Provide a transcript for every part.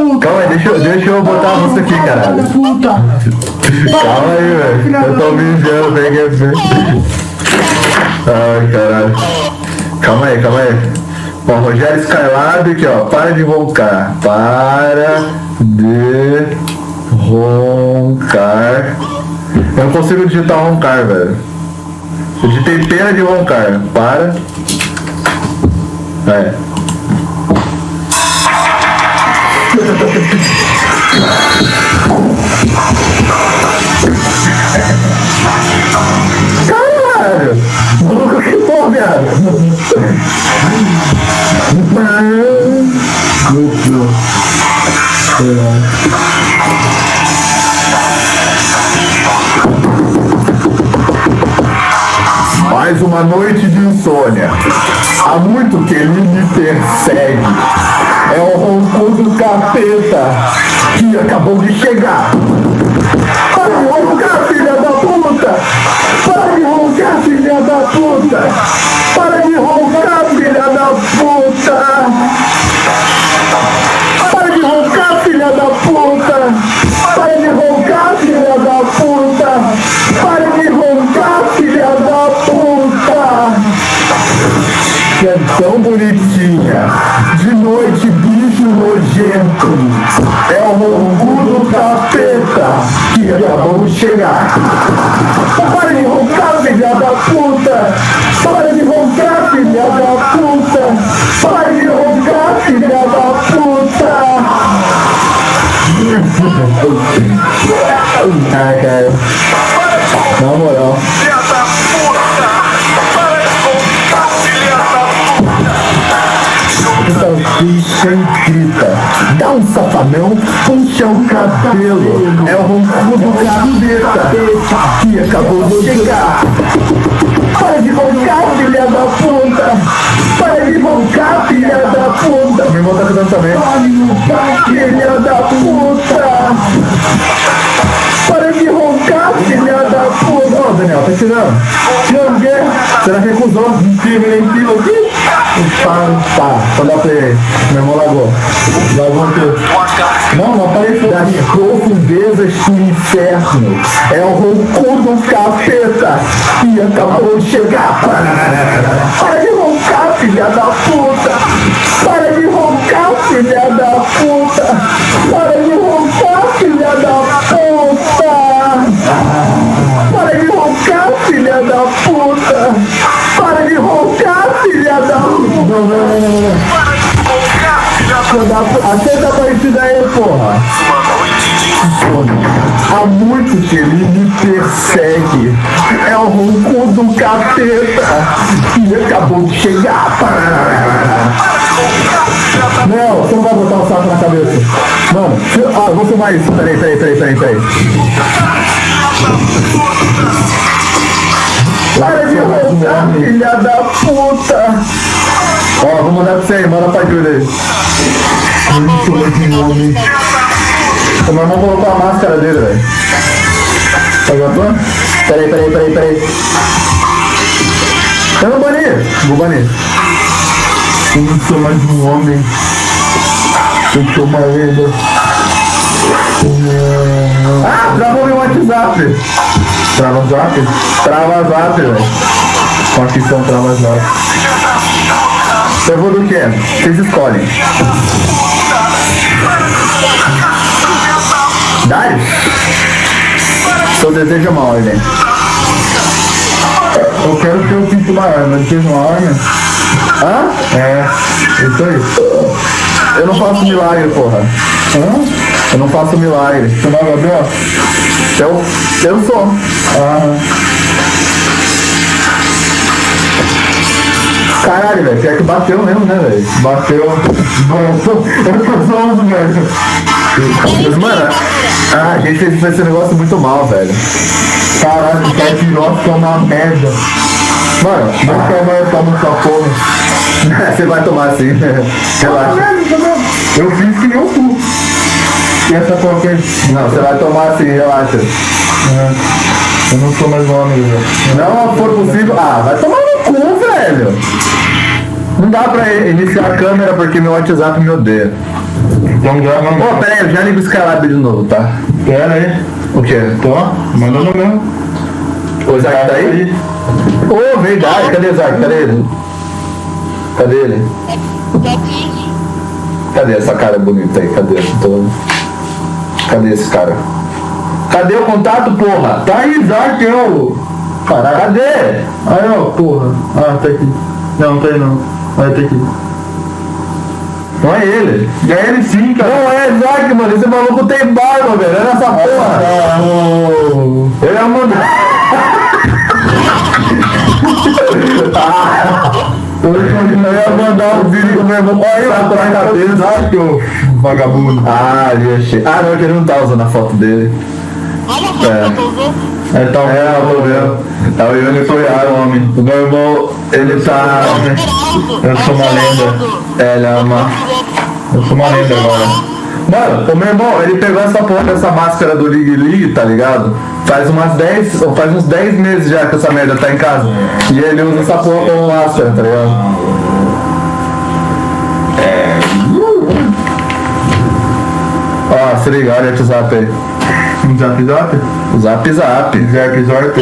puta. Calma aí, deixa eu botar a música aqui, caralho. Puta. Calma aí, velho. Eu tô me enviando, peguei assim. Ai, caralho. Calma aí. Ó, Rogério Skylab aqui, ó. Para de roncar. Para de roncar. Eu não consigo digitar roncar, velho. Eu digitei pena de roncar. Para. É. Caralho! Que porra, viado! Mais uma noite de insônia. Há muito que ele me persegue. É o ronco do capeta que acabou de chegar. Para de roncar, filha da puta! Para de roncar, filha da puta! Para de roncar, filha da puta! Para de roncar, filha da puta! Para de roncar, filha da puta! Para de roncar, filha da puta! Que é tão bonitinha. De noite, bicho nojento. É o ronco do capeta que acabou de chegar. Para de roncar, filha da puta! Para de roncar, filha da puta! Para de roncar, filha da puta! Ah, cara. Na moral. Essa bicha grita. Dá um safanão, puxa o cabelo. É o ronco do capeta que acabou de chegar. Para de roncar, filha da puta! Para de roncar, filha da puta! Meu irmão tá cantando também. Para de roncar, filha da puta! Para de roncar, filha da puta! Ô, Daniel, tá tirando? Tirando o quê? Será que recusou? Mentira, aqui? Tá, só dá play aí. Meu irmão largou. Largou tudo. Não apareceu. Das profundezas do inferno. É o ronco do capeta que acabou de chegar. Para de roncar, filha da puta! Para de roncar, filha da puta! Para de roncar, filha da puta! Para de roncar, filha da puta! Para de roncar, filha da puta! Não. Aceita a partida aí, porra! Há muito que ele me persegue. É o ronco do capeta que acabou de chegar. Não, você não vai botar o saco na cabeça. Mano, vou filmar isso. Peraí. Para de roncar, filha da puta! Ó, vou mandar pra você aí, manda pra Júlia aí. O meu irmão colocou a máscara dele, velho. Tá gravando? Peraí. Eu não bani. Vou banir. Eu não sou mais um homem. Eu sou uma lenda. Ah, travou meu WhatsApp. Trava zap, velho. Conquistão trava zap. Eu vou do que? Vocês escolhem. Darius? Seu desejo é uma ordem. Eu quero ter o pinto maior, mas fez uma ordem. Hã? É, isso aí. Eu não faço milagre, porra. Hã? Eu não faço milagre. Você não é Gabriel? Eu sou. Caralho, velho, pior que bateu mesmo, né, velho? Bateu. Eu tô zoando, velho. Mas, mano, a gente fez esse negócio muito mal, velho. Caralho, o Caipirosca é uma merda. Mano, não quer mais tomar sua porra. Você vai tomar sim, relaxa. Eu fiz que nem o cu. E essa porra aqui? Não, você vai tomar sim, relaxa. Eu não sou mais homem, velho. Não for possível. Vai tomar no cu, velho. Não dá pra iniciar a câmera porque meu WhatsApp me odeia. Então grava. Pô, pera aí, eu já ligo o Skylab de novo, tá? Pera aí. O quê? Tô, mandando mesmo. O Zark tá aí? Ô, verdade, cadê o Zark? Cadê ele? Cadê ele? Cadê essa cara bonita aí? Cadê? Cadê esse cara? Cadê o contato, porra? Tá aí, Zark, eu. Caralho. Cadê? Aí, ó, porra. Ah, tá aqui. Não, tá aí não. Vai, tá aqui. Não é ele. É ele sim, cara. Não é Zark, mano. Esse maluco tem barba, velho. Olha essa porra. Ele é um... Eu ia mandar um vídeo com o meu irmão. Olha lá atrás da cabeça. Zark, ô vagabundo. Ah, ali achei. Ah, não, que ele não tá usando a foto dele. Olha a foto que eu tô vendo. É, tá Eu tô vendo. É o Yuri Toyaro, homem. O meu irmão, ele tá... Eu sou uma lenda. Ele é uma... Eu sou uma lenda agora. Mano, o meu irmão, ele pegou essa porra dessa máscara do League, tá ligado? Faz uns 10 meses já que essa merda tá em casa. E ele usa essa porra como máscara, tá ligado? Ó, se liga, olha o WhatsApp aí. Zap zap? Zap zap. Zerp zorp?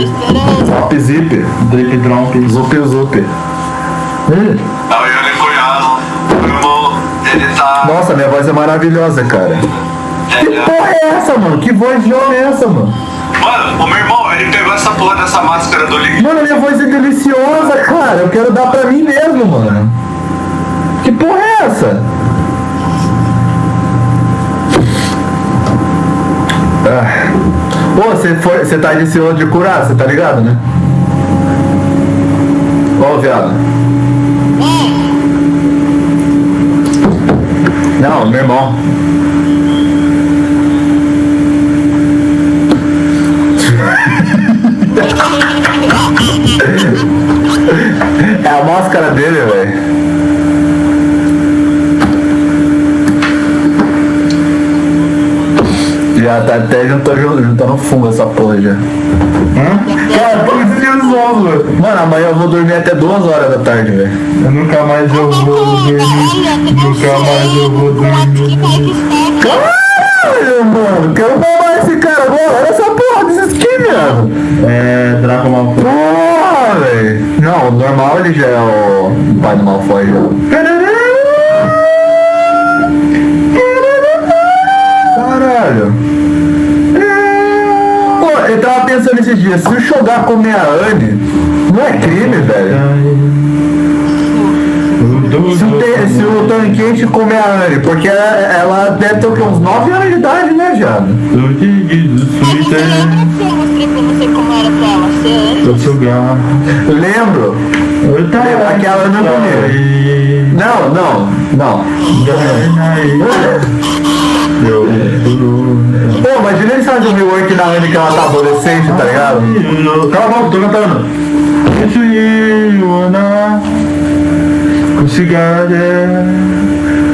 Zap zip. Drip dromp? Zup zup. É o Yuri Goiano, meu irmão, ele tá... Nossa, minha voz é maravilhosa, cara. Que porra é essa, mano? Que voz de homem é essa, mano? Mano, o meu irmão, ele pegou essa porra dessa máscara do League. Mano, minha voz é deliciosa, cara. Eu quero dar pra mim mesmo, mano. Que porra é essa? Ah. Pô, você tá de cima de curar, você tá ligado, né? Ó, viado. Não, meu irmão. É a máscara dele, velho. Já tá até juntando fungo essa porra já. Cara, tô me ansioso, velho. Mano, amanhã eu vou dormir até 2 horas da tarde, velho. Eu nunca mais eu vou dormir. Nunca mais eu vou dormir. Caralho, mano. Quero mamar esse cara agora. Olha essa porra desse skin, viado. É, Draco Malfoy. Porra, velho. Não, o normal ele já é o pai do Malfoy já. Caralho. Pô, eu tava pensando esses dias, se eu jogar com minha Anne, não é crime, velho. Se o Tanquente comer a Anne, porque ela deve ter o quê? Uns 9 anos de idade, né, viado? Eu Você mostrei pra você como era pra ela ser antes. sou gato. Lembro. Aquela não comigo. Não. Pô, imagina ele fazer um rework na Anne que ela tá adolescente, tá ligado? Cala a boca, tô cantando. Isso aí, Ana.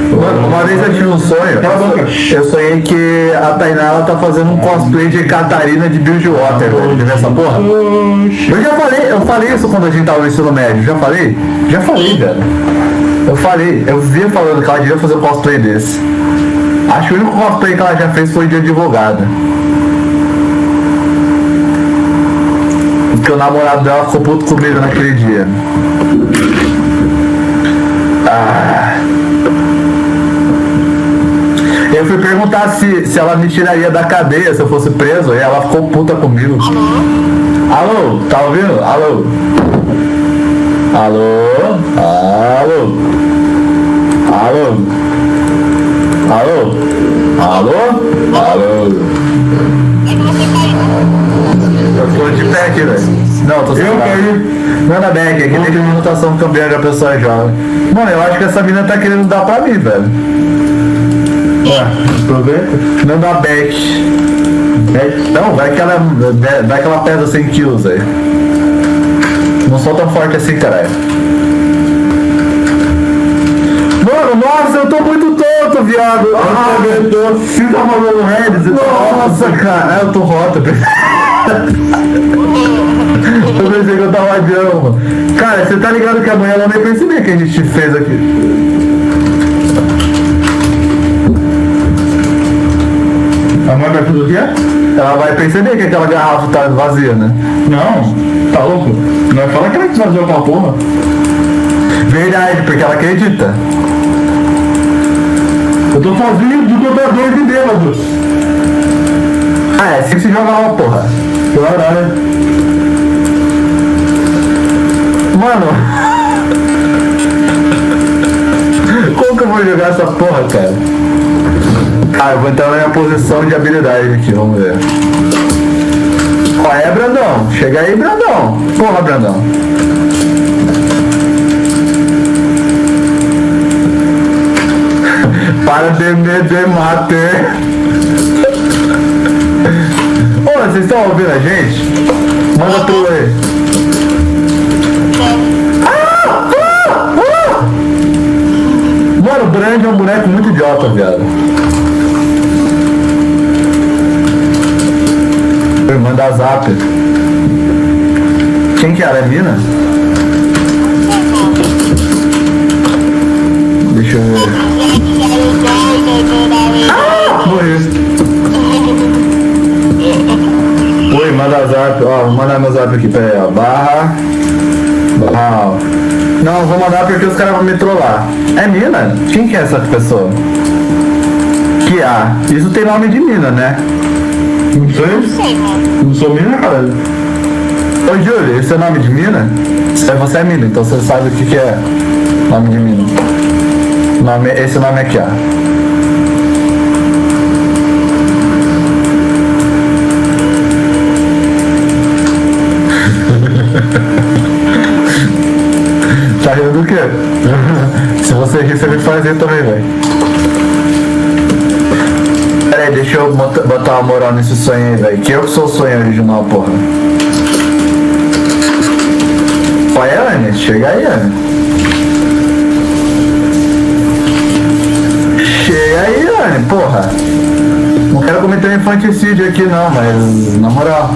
Mano, uma vez eu tive um sonho. Cala a boca. Eu sonhei que a Tainá ela tá fazendo um cosplay de Catarina de Bilgewater, velho. Já viu essa porra? Eu falei isso quando a gente tava no ensino médio. Já falei, velho. Eu via falando que ela devia fazer um cosplay desse. Acho que o único cosplay que ela já fez foi de advogada. Porque o namorado dela ficou puto comigo naquele dia. Eu fui perguntar se ela me tiraria da cadeia se eu fosse preso, e ela ficou puta comigo. Alô? Tá ouvindo? Alô? Alô? Alô? Alô? Alô? Alô? Alô? Eu tô de pé aqui, velho. Não, tô sem Não é na back, é que tem limitação cambiar da pessoa jovem. Mano, eu acho que essa mina tá querendo dar pra mim, velho. Aproveita. Não dá back. Não, vai que ela pesa 100 quilos aí. Não sou tão forte assim, caralho. Mano, nossa, eu tô muito tonto, viado. Eu tô filho da Marlon Redes. Nossa, cara, eu tô rota. Eu pensei que eu tava adiando, mano. Cara, você tá ligado que amanhã ela nem perceber que a gente fez aqui. A mãe vai fazer o quê? Ela vai perceber que aquela garrafa tá vazia, né? Não, tá louco? Não vai falar que ela esvaziou aquela porra. Verdade, porque ela acredita. Eu tô sozinho de comprador de bêbado. Ah, é assim que se joga uma porra. Caralho. Mano. Como que eu vou jogar essa porra, cara? Ah, eu vou entrar na minha posição de habilidade aqui, vamos ver. Ó, é Brandão. Chega aí, Brandão. Porra, Brandão. Para de me matar. Ô, vocês estão ouvindo a gente? Manda tu aí. Mano, o Brand é um boneco muito idiota, viado. Manda zap. Quem que era? É mina? Deixa eu ver. Morri. Oi, manda zap. Ó, vou mandar meu zap aqui, pera aí, ó. Barra. Ó. Não, vou mandar porque os caras vão me trollar. É mina? Quem que é essa pessoa? Que a. Isso tem nome de mina, né? Não sei. Não sei, mano. Não sou mina, cara. Ô, Júlio, esse é nome de mina? Você é mina, então você sabe o que é nome de mina. Esse nome aqui, ó. Tá rindo do quê? Se você rir, você me faz rir também, velho. Pera aí, deixa eu botar uma moral nesse sonho aí, velho. Que eu que sou o sonho original, porra. Olha, Anne, chega aí, Anne. Chega aí, Anne, porra. Não quero cometer um infanticídio aqui não, mas na moral.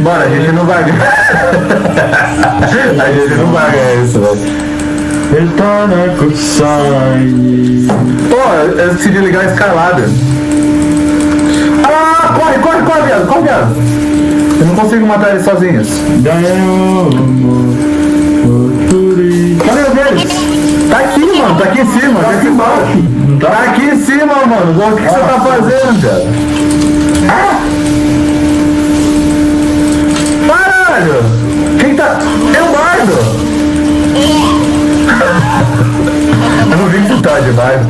Bora, a gente não vai ganhar. A gente não vai ganhar isso, velho. Ele tá na cutsai. Pô, eu decidi ligar a escalada. Ah, corre, viado, corre, viado. Eu não consigo matar eles sozinhos. Cadê o deles? Tá aqui, mano, tá aqui em cima, tá aqui embaixo. Tá aqui em cima, mano. O que você tá fazendo, viado? Ah! Quem tá? É o Bardo! Eu não vi que tu tá de Bardo.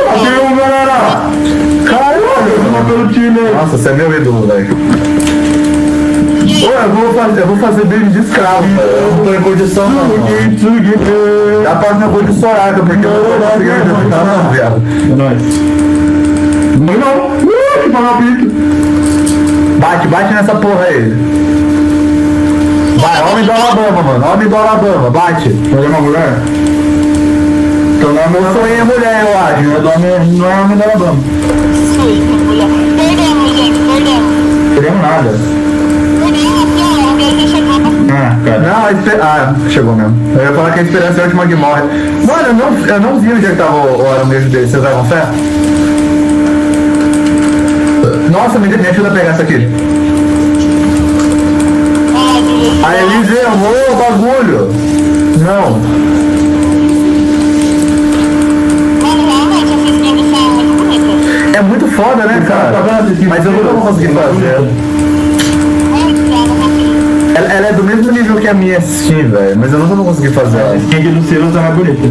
Matei um, galera! Caralho, eu matei o time. Nossa, você é meu ídolo, velho. Pô, eu vou fazer bem de escravo, velho. Eu não tô em condição, não. Dá pra minha cor de Soraka, porque eu não tô conseguindo derrotar, não, viado. É nóis. Não, que maravilha. Bate nessa porra aí. Vai, homem do Alabama, mano. Homem do Alabama, bate. Foi uma mulher? Então não é meu sonho, é mulher, eu acho. Não é homem do Alabama. Sim, mulher. Perdemos, gente, perdemos. Perdemos nada. Perdemos, não, alguém já chegou. Ah, cara. Não, chegou mesmo. Eu ia falar que a esperança é a última que morre. Mano, eu não vi onde é que tava o arambejo dele. Vocês levam fé? Nossa, me ajuda a pegar essa aqui. A Elise errou o bagulho. Não. Mano, realmente, essa skin do céu é muito bonita. É muito foda, né, cara? Mas eu nunca vou conseguir fazer. Ela é do mesmo nível que a minha skin, velho. Mas eu nunca vou conseguir fazer ela. A skin aqui do Silas é mais bonita.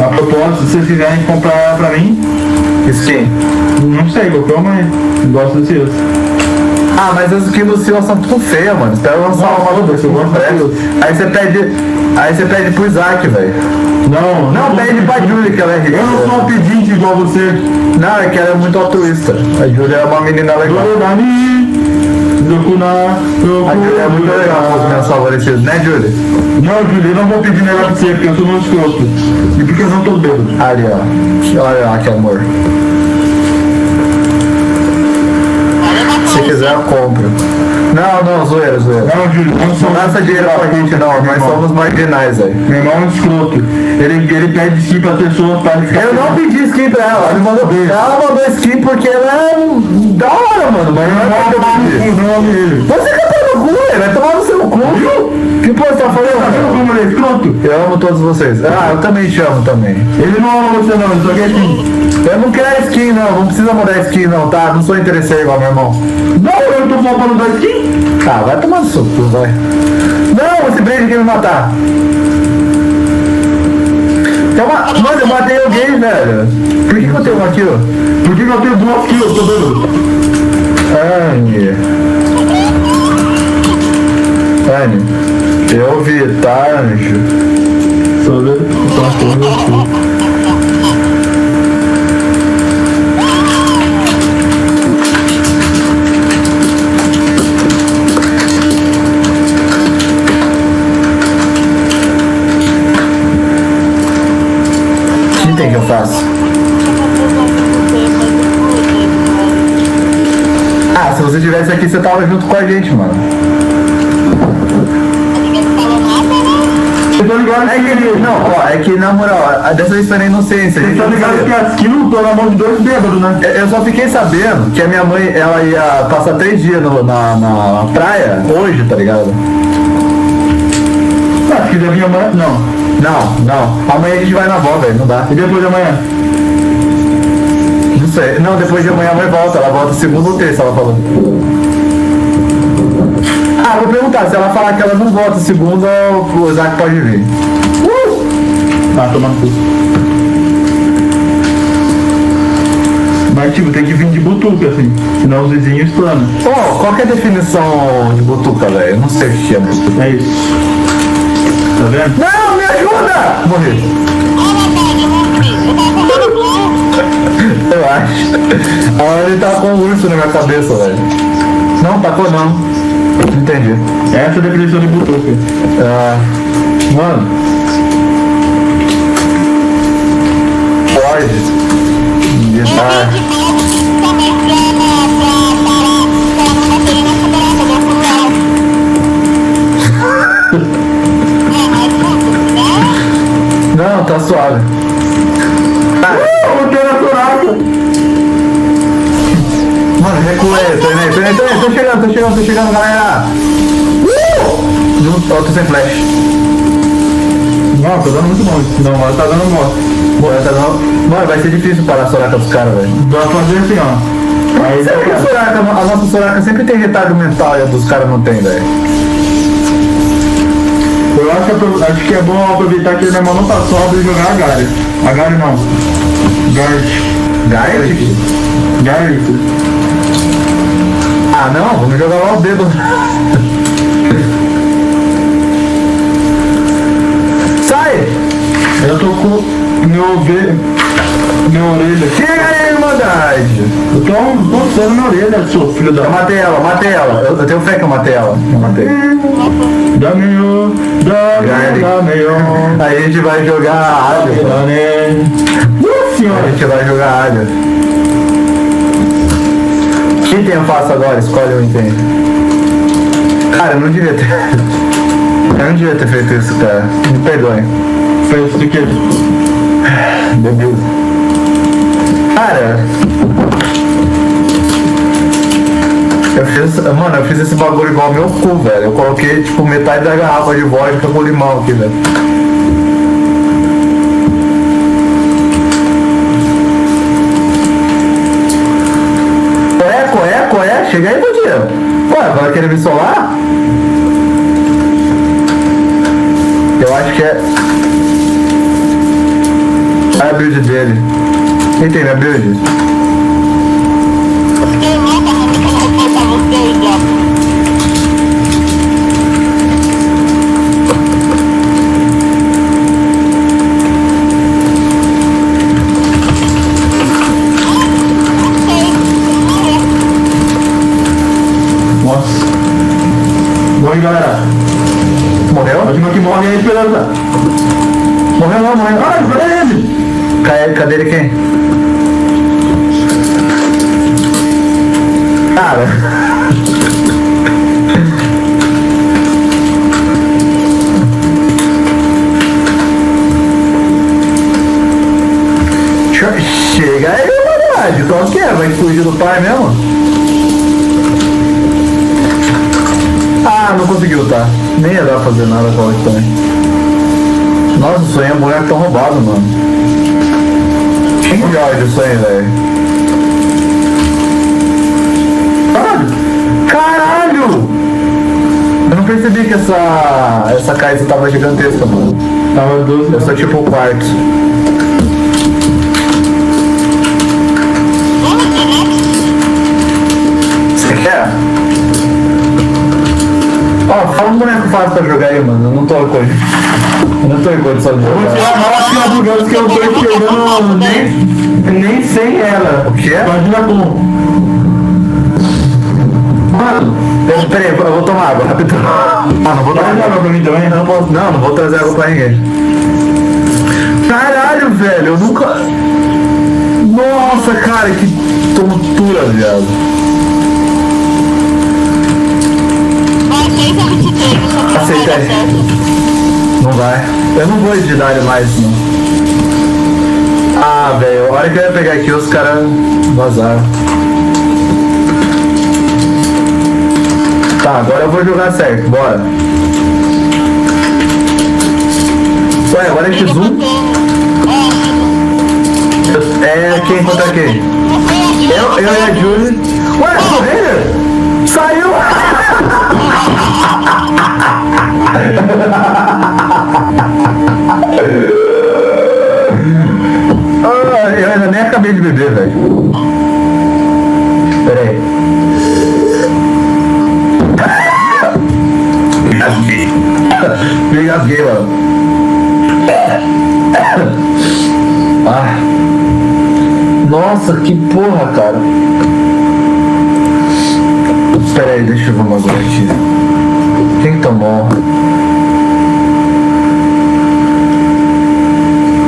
A propósito, se vocês quiserem comprar pra mim, skin. Não sei, qualquer uma gosto do Silas. Ah, mas as skins do Silas são tudo feias, mano. Espera lançar uma nova desse, eu gosto daquilo. Aí você pede pro Isaac, velho. Não, pede pra Julie, que ela é rica. Eu não sou um pedinte igual você. Não, é que ela é muito altruísta. A Julie é uma menina legal. A Julie é muito legal com os meus favorecidos, né, Julie? Não, Júlio, eu não vou pedir nada pra você, porque eu sou muito escroto. E porque eu não tô bêbado. Ali, ó. Olha lá, que amor. Se quiser, eu compro. Não, zoeira. Não, Júlio, não sou. Não gasta dinheiro com a gente, não. Nós somos marginais, velho. Meu irmão é um escroto. Ele pede skin pra pessoas para ficar. Eu não pedi skin pra ela. Ela mandou skin porque ela é da hora, mano. Mas não é que eu pedi. Você que tá no cu, velho. Vai tomar no seu cu. Que porra você tá falando? Como ele é escroto? Eu amo todos vocês. Ah, eu também te amo também. Ele não ama você não, ele só quer skin. Eu não quero skin, não. Não precisa mudar skin, não, tá? Não sou interesseiro igual meu irmão. Não, eu tô só pra não dar skin. Tá, vai tomar no seu cu, vai. Não, esse brinde quer me matar. Mano, eu matei alguém, velho. Por que eu tenho um aqui, ó? Por que eu tenho duas kills? Eu tô vendo. Anne, eu vi, tá, anjo? Tô vendo? Tá aqui. O que eu faço? Ah, se você tivesse aqui, você tava junto com a gente, mano. Você tá ligado? É que na moral, dessa vez foi na inocência. Você tá ligado que as kills estão na mão de dois bêbados, né? Eu só fiquei sabendo que a minha mãe, ela ia passar 3 dias na praia, hoje, tá ligado? Acho que da minha mãe, não. Não. Amanhã a gente vai na avó, velho, não dá. E depois de amanhã? Não sei. Não, depois de amanhã a mãe volta. Ela volta segunda ou terça, ela falou. Ah, vou perguntar. Se ela falar que ela não volta segunda, o Isaac pode vir. Tá, tomando tudo. Mas tipo, tem que vir de butuca, assim. Senão os vizinhos explanam. Ô, qual que é a definição de butuca, velho? Eu não sei o que é butuca. É isso. Tá vendo? Não, me ajuda! Morri. Eu acho. Agora ele tá com um urso na minha cabeça, velho. Não, tacou não. Não entendi. Essa é a definição de butuca. Mano. Pode. Guitarra. Não, tá suave. Mano, recuei, tô chegando, galera. Junto, tô sem flash. Não, tá dando muito bom. Não, ela tá dando bom. Mano, vai ser difícil parar a Soraka dos caras, velho. Vai fazer assim, ó. Aí Será que a nossa Soraka sempre tem retardo mental e a dos caras não tem, velho? Eu acho que é bom aproveitar que ele meu irmão não tá sóbrio e jogar a Gary. A Gary não. Gary. Ah não, vamos jogar lá o dedo. Sai! Eu tô com minha orelha. Chega aí, Irmandade! Eu tô coçando minha orelha, seu filho da... Eu matei ela. Eu tenho fé que eu matei ela. Eu matei. Dá meio. Aí a gente vai jogar alho. Nossa senhora! A gente vai jogar alho. Quem tem alface agora? Escolhe um item. Cara, eu não devia ter. Eu não devia ter feito isso, cara. Me perdoe. Fez isso do quê? Bebeu. Cara. Eu fiz esse bagulho igual meu cu, velho. Eu coloquei tipo metade da garrafa de vodka com limão aqui, velho. Qual é? Chega aí, meu dia. Ué, vai querer me solar? Eu acho que é a build dele. Quem tem minha build? Você mata, mas eu vou botar você, Morre, galera. Morreu? Acho que morre aí, esperança. Morreu não, morreu. Ah, cadê ele? Cadê ele quem? Cara. Chega aí, verdade. Qual que é? Vai fugir do pai mesmo? Ah, não conseguiu, tá? Nem ia dar pra fazer nada com ela também. Nossa, o sonho é boneco tão roubado, mano. Que ódio o sonho, velho. Caralho! Eu não percebi que essa caixa tava gigantesca, mano. Tava 12. Eu sou tipo o quarto. Você quer? Ó, fala um boneco fácil pra jogar aí, mano. Eu não tô com ele. Eu não tô em condição de Vou jogar. tirar a máquina do Gans que eu tô enxergando nem sem ela. O quê? Imagina como. Mano, Peraí, eu vou tomar água, rapidão. Ah, não vou traz tomar água água. pra mim também. Não vou trazer água pra ninguém. Caralho, velho, eu nunca... Nossa, cara, que tontura, viado. Vai, 6 a 23, isso aqui não vai dar Aceitei. certo. Não vai. Eu não vou editar ele mais, não. Ah, velho, a hora que eu ia pegar aqui, os caras vazaram. Tá, agora eu vou jogar certo, bora. Ué, agora é X1? É quem contra quem? Eu e a Julie. Ué, correr? Saiu! Eu ainda nem acabei de beber, velho. Pera aí. Me engasguei, mano. Ah. Nossa, que porra, cara. Espera aí, deixa eu ver uma coisa aqui. Quem tomou?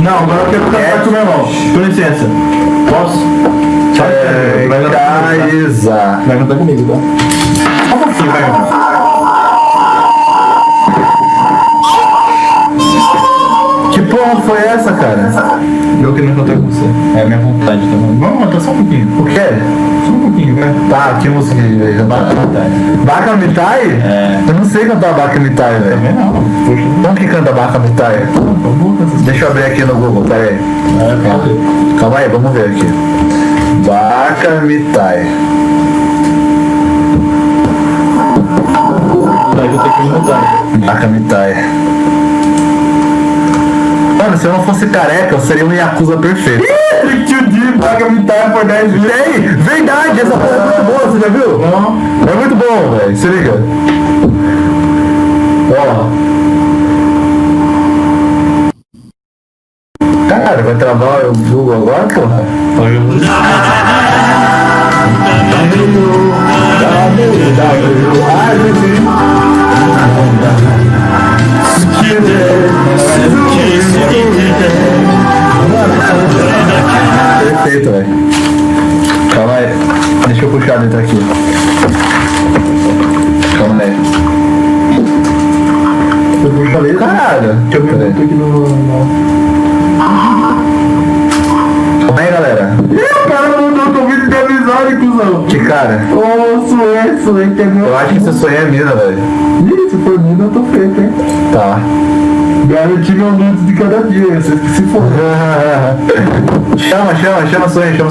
Não, agora eu quero cantar com o meu irmão. Com licença. Posso? Caísa. Vai cantar comigo, tá? Só um pouquinho, vai, irmão. Que porra foi essa, cara? Eu querendo cantar com você. É a minha vontade também. Vamos cantar só um pouquinho. O quê? Só um pouquinho, vai. Tá, que música que veio cantar? Baka Mitai? É. Eu não sei cantar Baka Mitai, velho. Também não. Poxa. Como que canta Baka Mitai? Deixa eu abrir aqui no Google, pera aí. Calma aí, vamos ver aqui. Baka Mitai. Aí eu tenho que mudar. Baka Mitai. Mano, se eu não fosse careca, eu seria um Yakuza perfeito. Que dia, paga metade por 10 vezes. Tem! Verdade! Essa coisa é muito boa, você já viu? Não. É muito bom, velho. Se liga. Ó. Cara, vai travar o Google agora, porra? Perfeito, velho. Calma aí. Deixa eu puxar dentro aqui. Calma aí. Eu vou fazer. Caralho. Deixa eu ver Peraí. aqui no. Calma aí, galera. Ih, o cara mandou o vídeo de amizade, cuzão. Que cara? Ô, sué, entendeu? Eu acho que esse sonho é mina, velho. Ih, se for mina, eu tô feito, hein? Tá. Garanti meu nudes de cada dia, vocês que se for. Chama sonho. Chama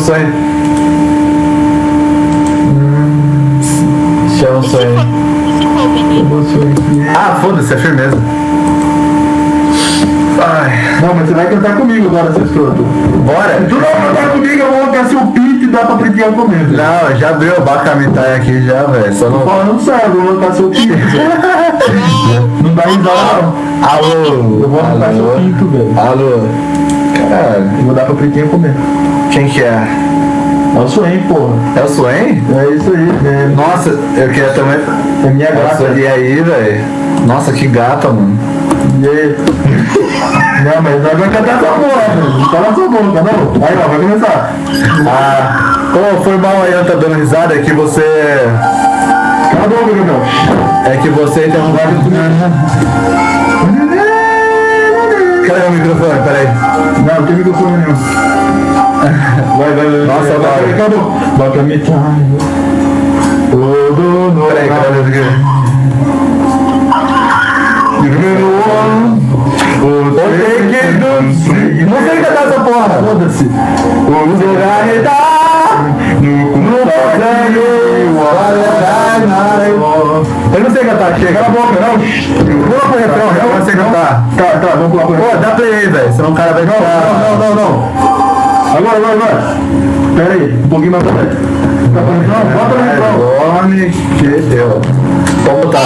sonho. E se for bonito? Ah, foda-se, é firmeza. Ai. Não, mas você vai cantar comigo agora, seu escroto. Bora? Tu não vai cantar comigo, eu vou colocar seu pinto e dá pra pretinha comer. Não, já abriu o Bacamitai aqui já, velho. Só Tô não... falando sério, eu vou colocar seu pinto. Não dá risada, não. Alô? Eu vou arrancar seu pinto, velho. Alô? Caralho. Eu vou dar pra pretinha comer. Quem que é? É o Swain, porra. É o Swain? É isso aí. Nossa, eu queria também. É minha Nossa, gata. e aí, velho? Nossa, que gata, mano. E aí? Não, mas nós vamos cantar essa porra, velho. Cala sua boca, não. Aí, ó, vai começar. Ah, ô, foi mal aí, eu tá dando risada, é que você... Cala a boca, Gabriel. É que você tem um vários... Cadê o microfone? Peraí. Não, não tem microfone nenhum. Vai. Nossa, vai. Acabou. Vai pra mim, tá. Peraí, cadê o Não sei cantar essa porra. Foda-se. O lugar está no eu não sei cantar, chega. Cala a boca, não. Vamos lá pro refrão, eu não sei cantar. Tá, vamos pular pro refrão. Pô, dá play aí, velho, senão o cara vai ficar... Não. Agora. Pera aí, um pouquinho mais pra trás. Tá bom, então, bota no refrão. Homem que deu. Vamos botar.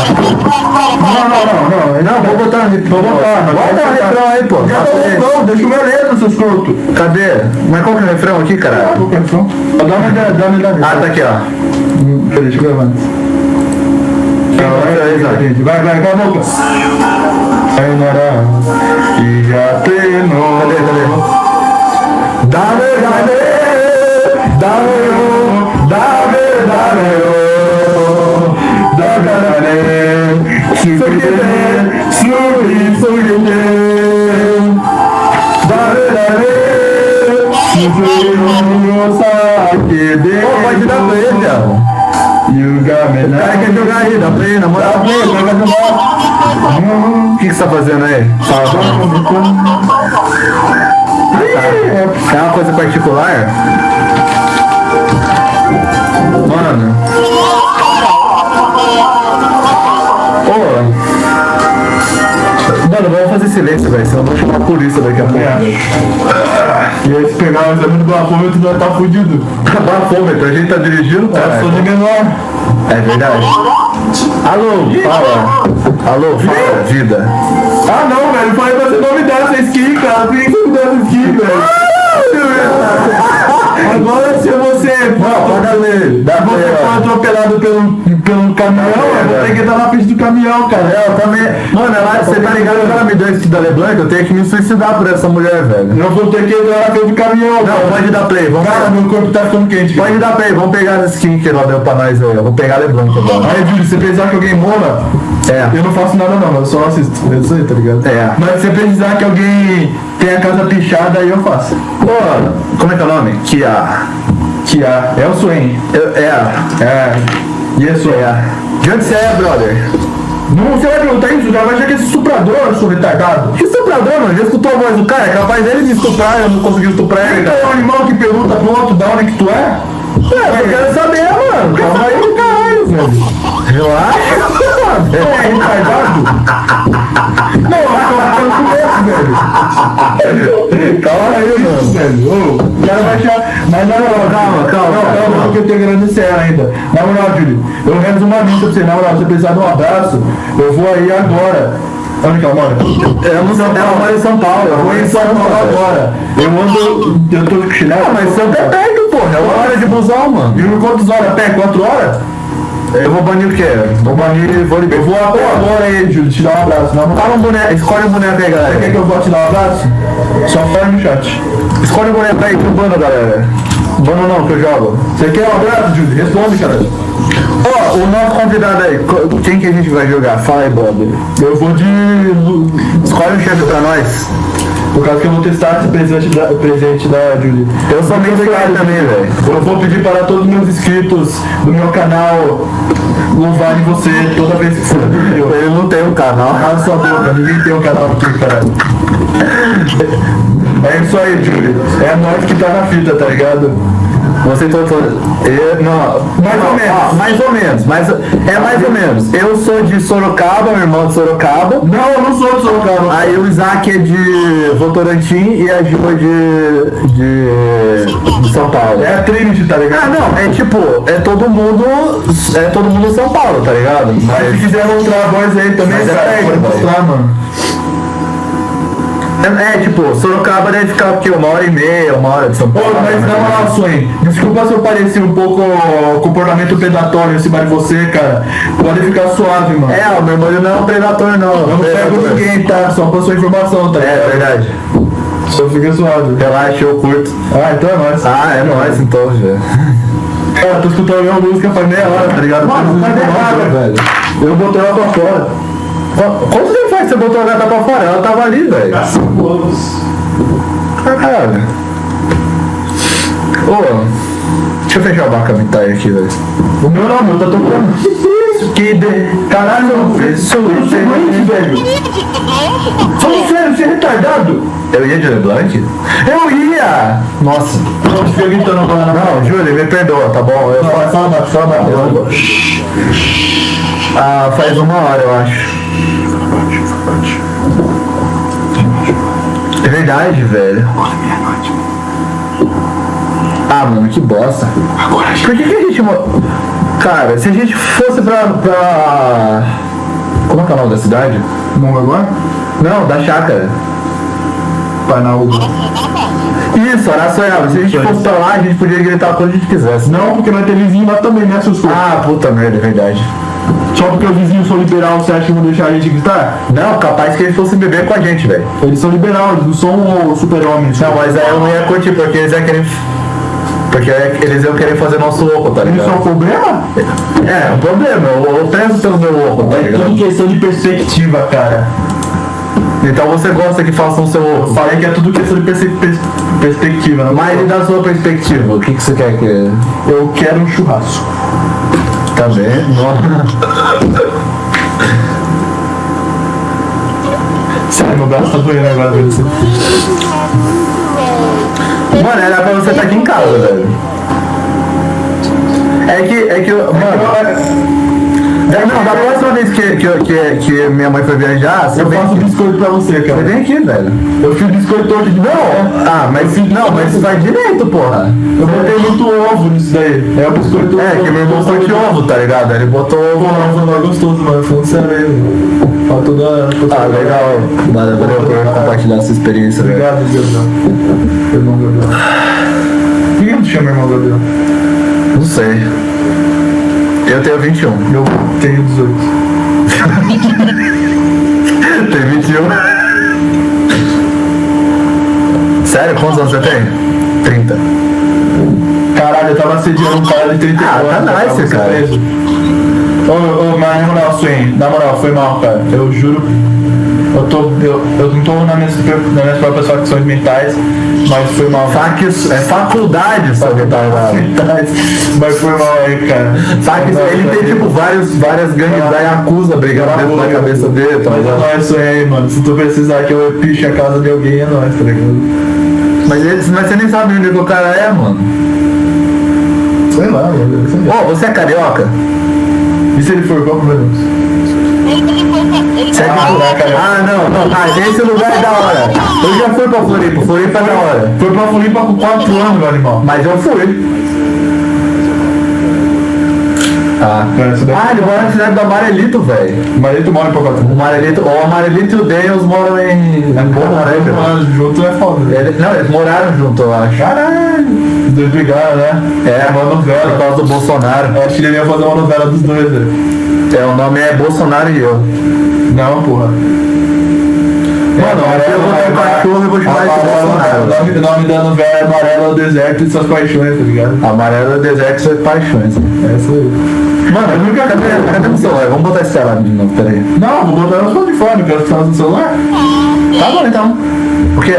Não, vou botar no refrão. Bota o refrão aí, pô. Já tá no refrão, deixa o meu letra, seus escroto. Cadê? Mas qual que é o refrão aqui, cara? Qual que é o refrão? Dá uma ideia. Ah, tá aqui, ó. Peraí, deixa eu gravar. Vai, cala a boca. Aí, Nara. E já tem nome. Cadê? Dale. Pode dar play, Thiago. O cara quer jogar aí, dá play, na moral. O que você tá fazendo aí? É uma coisa particular? Mano. Mano, vamos fazer silêncio, velho, senão eu vou chamar a polícia daqui a pouco. E aí, se pegar o exame do bafômetro, vai estar fudido. Bafômetro, a gente tá dirigindo, Eu cara. sou de menor. É verdade. Alô, fala, vida. Ah, não, velho. Falei pra você não me dar essa skin, cara. Por que você me deu essa skin, velho? Agora, se você for atropelado pelo caminhão, eu vou ter que entrar na frente do caminhão, cara. Eu também. Mano, você tá ligado que ela me deu esse da LeBlanc? Eu tenho que me suicidar por essa mulher, velho. Eu vou ter que entrar na frente do caminhão. Não, pode dar play, vamos Cara, meu corpo tá ficando quente. Pode dar play, vamos pegar as skins que ela deu pra nós aí. Eu vou pegar a LeBlanc agora. Aí, Júlio, você pensar que alguém morra, eu não faço nada não, eu só assisto. É isso aí, tá ligado? É. Mas se você precisar que alguém tenha a casa pichada, aí eu faço. Pô, como é que é o nome? Kia. É o Swain. E é Swain. De onde você é, brother? Não, você vai perguntar isso, já vai achar que esse suprador, eu sou retardado. Que estuprador, mano? Já escutou a voz do cara? É capaz dele me estuprar, eu não consegui estuprar ele. Então é um animal que pergunta pro outro da onde que tu é? Eu quero saber, mano. Calma aí, caralho, velho. Relaxa. É retardado? Não, eu quero comer, velho. Calma aí, mano. Velho, ô, o cara vai achar. Mas na moral, calma, porque eu tenho que agradecer ela ainda. Na moral, Júlio, eu rezo uma missa pra você, na moral, se você precisar de um abraço, eu vou aí agora. Onde que ela mora? Ela mora em São Paulo. Eu vou em São Paulo agora. Eu tô com chinelo. Ah, mas São Paulo é perto, porra. É uma hora de busão, mano. E quantas horas? Até 4 horas? Eu vou banir o quê? Vou banir vôlei. Eu vou até agora aí, Júlio, te dar um abraço. Não, Fala um boneco, escolhe um boneco aí, Você quer galera. que eu vou te dar um abraço? Só fala no chat. Escolhe um boneco aí que eu bano, galera. Bano não, que eu jogo. Você quer um abraço, Júlio? Responde, cara. Ó, o nosso convidado aí, quem que a gente vai jogar? Fala aí, Bob. Eu vou de... Escolhe um chefe pra nós. Por causa que eu vou testar esse presente da Julie. Eu sou meio ligado também, velho. Eu vou pedir para todos os meus inscritos do meu canal louvarem você toda vez que for do vídeo. Ele não tem um canal. Cala sua boca, ninguém tem um canal aqui, caralho. É isso aí, Julie. É nós que tá na fita, tá ligado? Você não, Mais ou menos. mais ou menos, mas é mais ou menos. Eu sou de Sorocaba, meu irmão de Sorocaba. Não, eu não sou de Sorocaba. Aí o Isaac é de Votorantim e a Gil é de São Paulo. É a Trinity, tá ligado? Ah, não, é tipo, é todo mundo São Paulo, tá ligado? Mas se quiser mostrar a voz aí também, Mas é cara, perto, pode velho. mostrar, mano. É, tipo, Sorocaba deve ficar o quê? 1h30, 1 hora de São Ô, Paulo. mas na moral, Sonho, desculpa se eu pareci um pouco comportamento predatório em cima de você, cara. Pode ficar suave, mano. É, o meu molho não é um predator, não. Eu não pego ninguém, tá? Só pra sua informação, tá? É verdade. Só fica suave. Relaxa, eu curto. Ah, então é nóis. Ah, é nóis então, velho. Cara, tô escutando a minha música faz meia hora, tá ligado? Mano, Faz cadê meia a hora, água, velho? Eu botei ela pra fora. Quanto tempo faz que você botou a gata pra fora? Ela tava ali, velho. 5 anos. Caralho. Ô, deixa eu fechar o bacamitai aqui, velho. O meu não, o meu tá tocando. Que de... Caralho, Isso, velho. Fala sério, você é retardado? Eu ia de LeBlanc? Eu ia! Nossa. Não, fica gritando agora, Não, Júlio, me perdoa, tá bom? Eu Fala mais. Ah, faz 1 hora, eu acho. É verdade, velho. Ah, mano, que bosta. Por que a gente... Cara, se a gente fosse pra... Como é que é o nome da cidade? Mongaguá? Não, da chácara. Panaúba. Isso, Araçoiaba. Se a gente fosse pra lá, a gente podia gritar quando a gente quisesse. Não, porque vai ter vizinho lá também, né, seus corpos? Ah, puta merda, é verdade. Só porque os vizinhos são liberal, você acha que vão deixar a gente gritar? Não, capaz que eles fossem beber com a gente, velho. Eles são liberal, eles não são super-homens. Não, mas aí eu não ia curtir, porque eles iam querer... Porque eles iam querer fazer nosso oco, tá Isso é ligado? um problema? É, um problema. Eu prezo pelo meu oco, tá É ligado? tudo questão de perspectiva, cara. Então você gosta que façam seu oco. Falei que é tudo questão de perspectiva. Não Mas e da sua perspectiva, o que você quer que... Eu quero um churrasco. Tá vendo? Sério, meu braço tá doendo agora, velho. Mano, era pra você estar aqui em casa, velho. É que mano... Não, da próxima vez que minha mãe foi viajar, você Eu vem faço aqui. biscoito pra você, Você cara. vem aqui, velho. Eu fiz biscoito hoje de não. Ah, mas não, mas você vai direito, porra. Eu botei muito ovo nisso daí. É o biscoito. É, que meu irmão foi de ovo, tá ligado? Ele botou ovo. Pô, não é gostoso, mano. Falando sério aí, mano. Falta toda. Ah, legal. Valeu por compartilhar essa experiência, velho. Obrigado, Gabriel. Irmão Gabriel. Por que tu chama irmão Gabriel? Não sei. Eu tenho 21. Eu tenho 18. Tem 21. Sério? Quantos anos você tem? 30. Caralho, eu tava assediando um cara de 30 Ah, anos. tá pra nice, ser cara. preso. Ô, mas na moral, Swing, na moral, foi mal, cara. Eu juro. Eu não tô nas minhas próprias facções mentais, mas foi mal. É faculdade, só que tá lá. Mas foi mal aí, cara. Sabe que ele tem tipo várias gangues da Yakuza brigando dentro da cabeça dele, tá Mas é ligado? nóis, Swing aí, mano. Se tu precisar que eu piche a casa de alguém, é nóis, tá ligado? Mas você nem sabe onde que o cara é, mano. Sei lá, mano. Ô, você é carioca? E se ele for, qual o problema? Você é Ah, não. Ah, esse lugar é da hora. Eu já fui pra Floripa. Floripa é da hora. Foi pra Floripa com 4 anos, meu animal. Mas eu fui. Ah, ele mora na cidade do Amarelito, velho. Mas tu mora em Pocotó. O Amarelito e o Daniels moram em Borboré, Mano, junto é foda. Não, eles moraram junto, eu acho. Caralho! Os dois brigaram, né? É, uma por novela. causa do Bolsonaro. Eu acho que ele ia fazer uma novela dos dois, velho. O nome é Bolsonaro e eu. Não, porra. Mano, eu vou ter um cachorro e vou chamar ele de Bolsonaro. O nome da novela é Amarelo é o Deserto e Suas Paixões, tá ligado? Amarelo é o deserto e suas paixões. É isso aí. Mano, eu nunca... Cadê o celular? Vamos botar esse celular de novo, peraí. Não, vou botar no fone de fone, quero ficar no celular. Tá bom, então. O quê?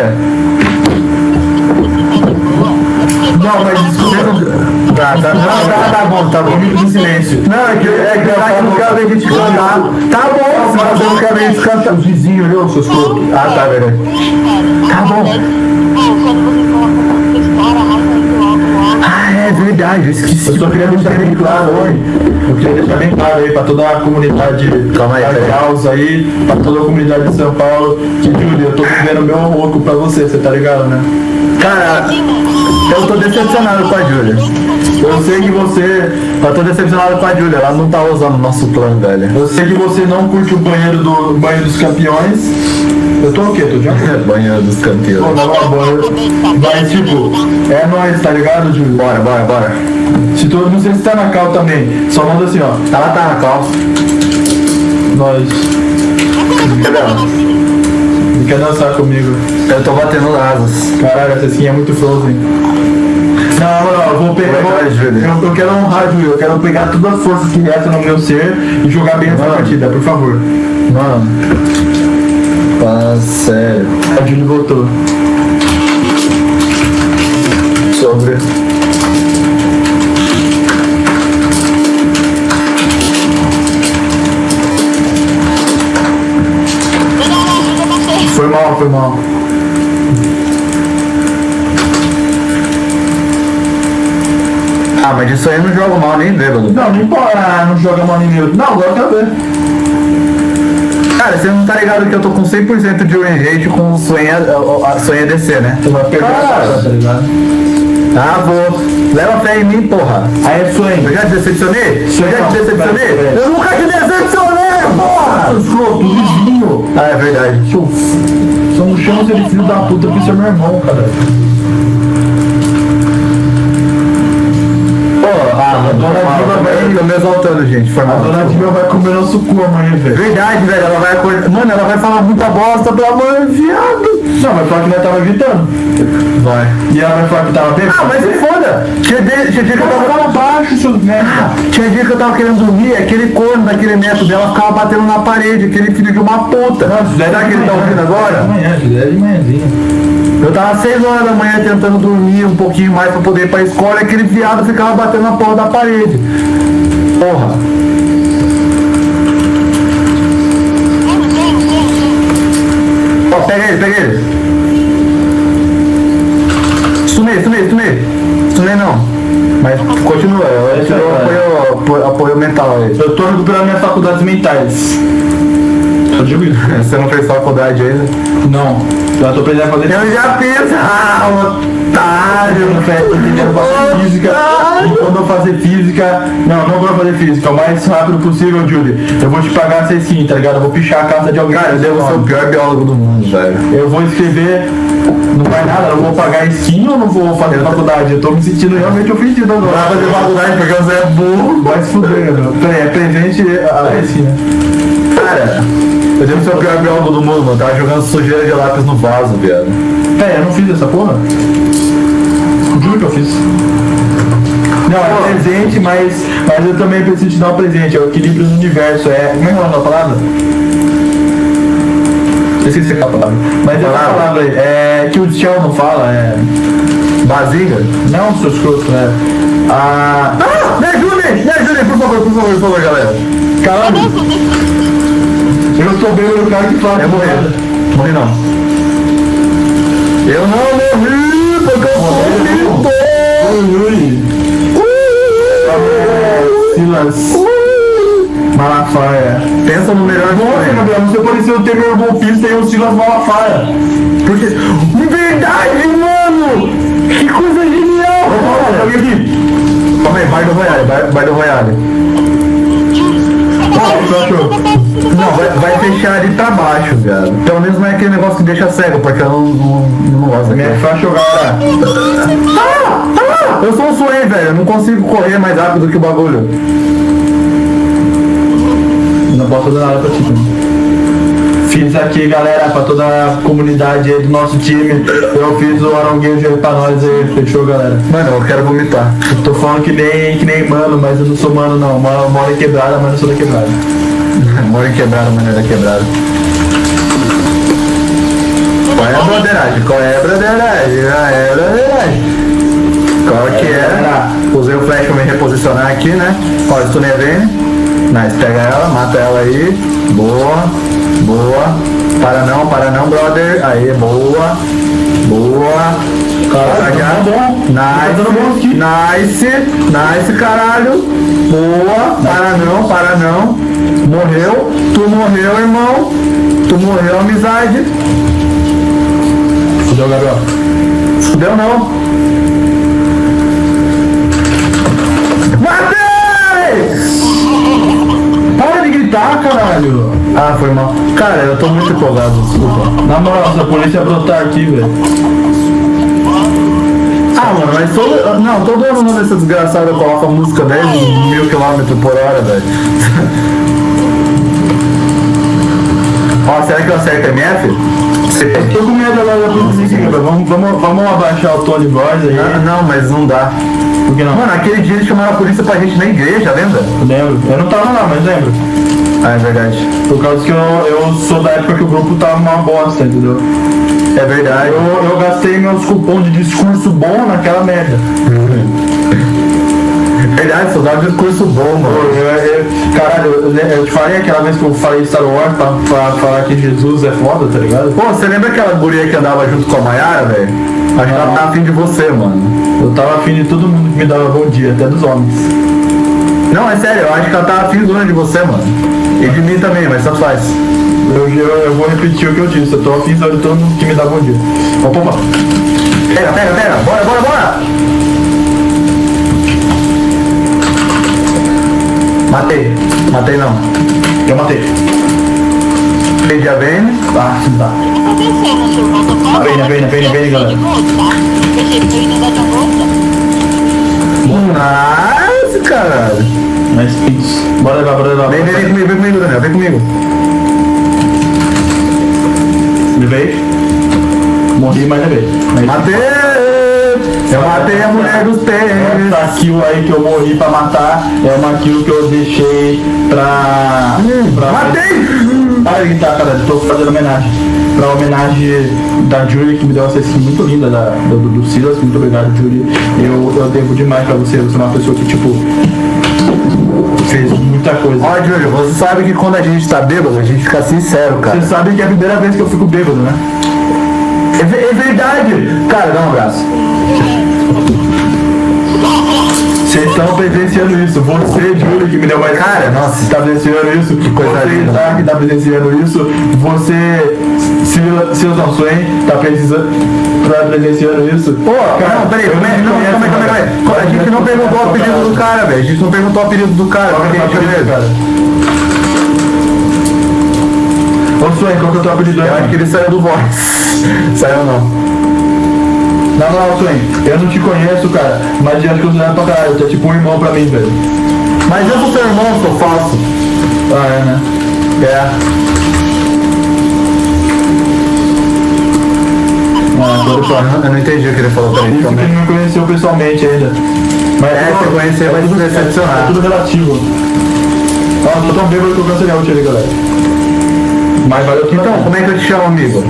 Não, mas desculpa. Tá bom, tá bom. Minuto de silêncio. Não, é que eu não quero ver a gente cantar. Tá bom, mas eu não quero ver a gente cantar. Os vizinhos, olhou seus corpos. Ah, tá, verdade. Tá bom. Quando você coloca uma história mais muito alto lá. Ah, é verdade, eu esqueci. Eu só queria deixar bem claro aí. Eu queria deixar bem claro aí pra toda a comunidade Calma aí, peraí. Caos aí, pra toda a comunidade de São Paulo, que Júlio, eu tô vivendo meu louco pra você tá ligado, né? Cara, eu tô decepcionado com a Júlia. Eu sei que você... Eu tô decepcionado com a Júlia, ela não tá usando o nosso plano, velho. Eu sei que você não curte o banheiro dos campeões. Eu tô o quê? Tô de acordo. Banheiro dos Pô, campeões. não, mas tipo, é nóis, tá ligado, Júlio? Bora, bora, bora. Se tu, não sei se tá na cal também, só manda assim, ó. Ela tá na calça. Nós. Quer dançar comigo? Eu tô batendo asas. Caralho, essa skin é muito frozen. Não, eu vou pegar. Vai, Júlio. Eu quero honrar, Júlio. Eu quero pegar toda a força que resta no meu ser e jogar bem essa partida, por favor. Mano. Fala sério. A Júlio voltou. Sobre... Foi mal, foi mal. Ah, mas isso aí eu não jogo mal nem bêbado. Não, não importa, não joga mal nem meu. Não, agora eu quero ver. Cara, você não tá ligado que eu tô com 100% de win rate com o sonha DC, né? Você vai perder a cara, tá ligado? Ah, vou. Leva fé em mim, porra. Aí é sonho. Eu já te decepcionei? Eu já te decepcionei? Eu nunca te decepcionei, porra! Escroto, vizinho. Ah, é verdade. Só não chama você de filho da puta porque você é meu irmão, cara. A dona Diva vai... Tô me exaltando, gente. Foi A mal. dona Diva vai comer nosso cu amanhã, velho. Verdade, velho. Ela vai acordar... Mano, ela vai falar muita bosta pra mãe, viado. Não, vai falar que nós tava gritando. Vai. E ela vai falar que tava bêbado. Ah, mas se foda. Tinha dia que eu tava... baixo, seus merda. Tinha dia que eu tava querendo dormir, aquele corno daquele neto dela ficava batendo na parede, aquele filho de uma puta. Será que ele tá ouvindo agora? Amanhã, de manhãzinha. Eu tava 6 horas da manhã tentando dormir um pouquinho mais pra poder ir pra escola e aquele viado ficava batendo na porra da parede. Porra. Ó, pega ele. Stunei não. Mas continua, eu tirou apoio mental aí. Eu tô recuperando minhas faculdades mentais. Eu digo isso. Você não fez faculdade ainda? Não. Já tô aprendendo a fazer. Eu já fiz, otário. Eu tô aprendendo a fazer física. E quando eu fazer física. Não vou fazer física. O mais rápido possível, Julie. Eu vou te pagar essa skin, tá ligado? Eu vou pichar a casa de alguém. Cara, eu devo ser o pior biólogo do mundo, velho. Eu vou escrever. Não vai nada, eu vou pagar skin ou não vou fazer faculdade? Eu tô me sentindo realmente ofendido agora. Vai fazer faculdade porque você é burro. Vai se fuder, meu. Peraí, é presente a skin, né? Cara, eu devo ser o pior biólogo do mundo, mano. Tava jogando sujeira de lápis no vaso, viado. Eu não fiz essa porra? Juro que eu fiz. Não, é presente, mas eu também preciso te dar um presente. É o equilíbrio do universo. Como é que é a palavra? Esqueci a palavra. Mas é uma palavra aí. Que o Tchau não fala. Bazinga? Não, seu escroto, Me ajudem, por favor, galera. Caralho. Eu tô bem no cara que fala. Eu morri não. Eu não morri, porque eu sou bonito. Silas Malafaia. Pensa no melhor Nossa, Gabriel, você pareceu o Temer golpista e o Silas Malafaia. Porque... Verdade, mano! Que coisa genial! Olha aqui. Calma aí, vai do Royale. Não, vai fechar ali pra baixo, viado. Pelo menos não é aquele negócio que deixa cego, porque eu não gosto Minha daquilo. faixa jogar. Eu sou um Swain, velho. Eu não consigo correr mais rápido que o bagulho. Não posso fazer nada pra ti. Fiz aqui, galera, pra toda a comunidade aí do nosso time. Eu fiz o aronguejo aí pra nós aí. Fechou, galera? Mano, eu quero vomitar. Eu tô falando que nem mano, mas eu não sou mano não. Eu moro em quebrada, mas não sou da quebrada. Moro em quebrada, mas não é da quebrada. Qual é a broderagem? Qual que é? Usei o flash pra me reposicionar aqui, né? Ó, estou nevendo. Nice, pega ela, mata ela aí. Boa. Para não, brother. Aí, boa. Caralho, tá bom. Tá dando bom aqui. Nice, caralho. Boa. Para não. Morreu. Tu morreu, irmão. Tu morreu, amizade. Fudeu, Gabriel. Fudeu não. Matei! Para de gritar, caralho. Ah, foi mal. Cara, eu tô muito empolgado, desculpa. Na moral, se a polícia brotar aqui, velho. Ah, mano, mas todo ano dessa desgraçada coloca a música 10 mil km por hora, velho. Ó, será que eu acerto MF? Tô com medo agora da polícia, velho. Vamos abaixar o tom de voz aí. Não, mas não dá. Por que não? Mano, aquele dia eles chamaram a polícia pra gente na igreja, lembra? Lembro. Eu não tava lá, mas lembro. Ah, é verdade. Por causa que eu sou da época que o grupo tava uma bosta, entendeu? É verdade. Eu gastei meus cupons de discurso bom naquela merda. Verdade, só dá um discurso bom, mano. Caralho, eu te falei aquela vez que eu falei Star Wars pra falar que Jesus é foda, tá ligado? Pô, você lembra aquela guria que andava junto com a Mayara, velho? Acho que ela tá afim de você, mano. Eu tava afim de todo mundo que me dava bom dia, até dos homens. Não, é sério, eu acho que ela tá afim de você, mano. E de mim também, mas tanto faz. Eu vou repetir o que eu disse, eu tô afim de todo mundo que me dá bom dia. Opa. Pega, bora! Matei não. Eu matei. Veja bem. Tá, sim, tá. O que tá acontecendo, seu irmão? Tô falando. Vem, galera. Pensei que eu ia dar de volta. Nice, caralho. Nice piece. Bora levar. Vem comigo, Daniel, vem comigo. Levei. Morri, mas levei. Matei! Eu matei a mulher dos tênis. Essa kill aí que eu morri pra matar é uma kill que eu deixei pra... Matei! Aí tá, cara, tô fazendo homenagem. Pra homenagem da Julie, que me deu essa skin muito linda do Silas. Muito obrigado, Julie. Eu devo demais pra você. Você é uma pessoa que, tipo, fez muita coisa. Ó, Júlio, você sabe que quando a gente tá bêbado, a gente fica sincero, cara. Você sabe que é a primeira vez que eu fico bêbado, né? É verdade! Cara, dá um abraço. Vocês estão presenciando isso. Você, Júlio, que me deu mais... Cara, nossa, está presenciando isso. Que coisa linda. Você, que está presenciando isso. Você, Silas não Swain, está presenciando isso. Pô, cara, não, peraí, calma aí. A gente não perguntou o apelido do cara, velho. A gente não perguntou o apelido do cara. Qual que é o apelido, cara? Ô, Swain, qual que é o teu apelido? Eu acho que ele saiu do Vox. Saiu não. Na moral, Swain, eu não te conheço, cara, mas já acho que eu sou pra caralho. Tu é tipo um irmão pra mim, velho. Mas eu sou seu irmão, sou falso. Ah, é, né? É. Eu não entendi o que ele falou pra Isso ele. que ele não me conheceu pessoalmente ainda. Mas Se conhecer vai se decepcionar. É tudo relativo. Ó, tô tão bêbado que eu cancelei a ult ali, galera. Mas valeu tudo. Então, como é que eu te chamo, amigo?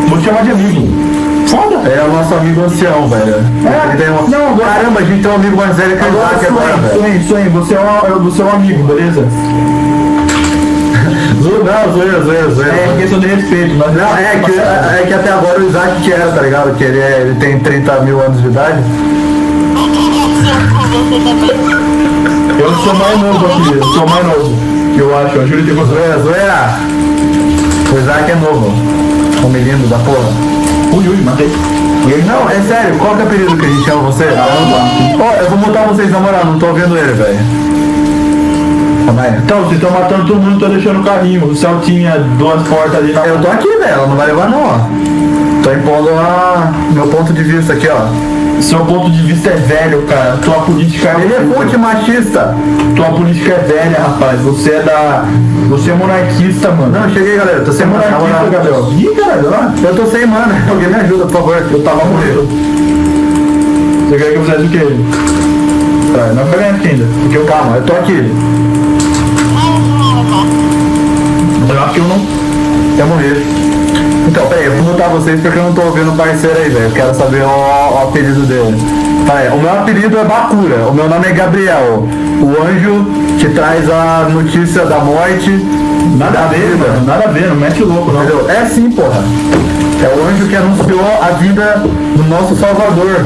Vou te chamar de amigo. Foda! É o nosso amigo ancião, velho. Ele tem um... Não, agora... Caramba, a gente tem um amigo mais velho que Agora, Isaac agora, velho. Sonho, você é um amigo, beleza? Zoeira. É questão de respeito, mas... Não, é que até agora o Isaac que era, tá ligado? Que ele tem 30 mil anos de idade. Eu sou mais novo aqui, eu sou mais novo. Eu acho, a Júlia tem você. Zoeira. O Isaac é novo. O menino da porra. Ui, matei. Não, é sério, qual que é o apelido que a gente chama você? Ó, eu vou botar vocês na moral, não tô vendo ele, velho. Calma aí. Então, vocês estão matando todo mundo, tô deixando o carrinho. O céu tinha 2 portas ali na... Eu tô aqui, velho, ela não vai levar não, ó. Tô impondo meu ponto de vista aqui, ó. Seu ponto de vista é velho, cara. Tua política é... Ele é muito machista. Tua política é velha, rapaz. Você é monarquista, mano. Não, cheguei, galera, tô sem mana. Monarquista, Gabriel. Ih, caralho, ó. Eu tô sem mana, alguém me ajuda, por favor. Eu tava morrendo. Você quer que eu fizesse o quê? Tá, não vai ganhar aqui ainda. Porque eu... Calma, eu tô aqui. Eu acho que eu não... Eu morri. Então, peraí, eu vou botar vocês porque eu não tô ouvindo o parceiro aí, velho. Eu quero saber o apelido dele. Peraí, o meu apelido é Bakura, o meu nome é Gabriel. O anjo que traz a notícia da morte. Nada a ver, mano. Nada a ver, não mete louco, não. Entendeu? É sim, porra. É o anjo que anunciou a vinda do nosso Salvador.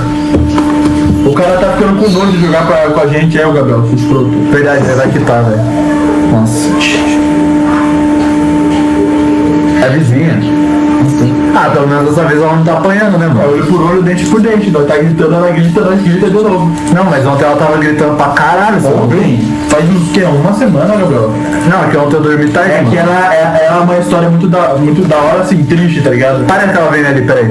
O cara tá ficando com nojo de jogar com a gente, o Gabriel, esse escroto. Verdade, ele vai quitar, velho. Nossa. É vizinha. Ah, pelo menos dessa vez ela não tá apanhando, né, É mano? olho por olho, dente por dente. Nós tá gritando, ela grita, nós grita de novo. Não, mas ontem ela tava gritando pra caralho, você não viu? Ontem, faz uns que? Uma semana, Gabriel. Não, é que ontem eu dormi tarde, É mano. que ela é uma história muito da hora, assim, triste, tá ligado? Para que ela vem ali, peraí.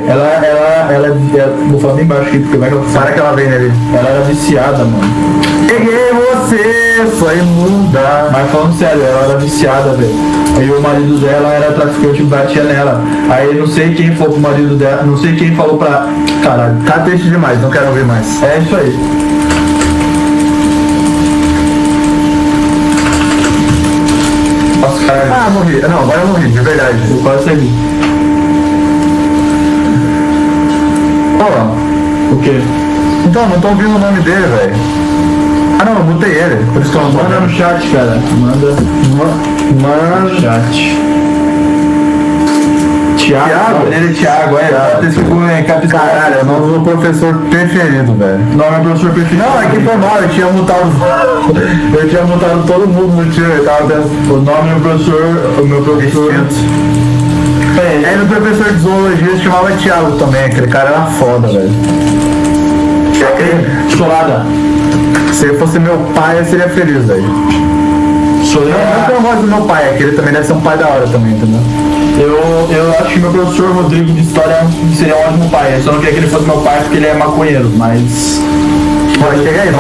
Vou falar bem baixo aqui, porque vai que ela Para que ela vem ali. Ela era viciada, mano. Peguei você, sua imunda. Mas falando sério, ela era viciada, velho. Aí o marido dela era traficante e batia nela. Aí não sei quem falou pro marido dela, não sei quem falou pra... Caralho. Tá triste demais, não quero ouvir mais. É isso aí. Nossa, caralho. Ah, morri. Não, agora eu morri, de verdade. Eu quase segui. Ó, O quê? então, não tô ouvindo o nome dele, velho. Ah não, eu mutei ele, por isso que eu não tô Manda no ouvindo. chat, cara. Manda Mano, no chat. Thiago? Ele é Thiago, é. caralho, é o nome do professor preferido, velho. Nome é professor preferido. Não, é que foi mal, eu tinha mutado. Eu tinha mutado todo mundo no time, eu tava dentro. O nome do professor. O meu professor. Aí no professor de zoologia se chamava Thiago também, aquele cara era foda, velho. Solada. Se ele fosse meu pai, eu seria feliz, velho. Não Solada. que eu gosto do meu pai, é que ele também deve ser um pai da hora também, entendeu? Eu acho que meu professor Rodrigo de História seria um ótimo pai. Eu só não queria que ele fosse meu pai porque ele é maconheiro, mas... Pode chegar aí,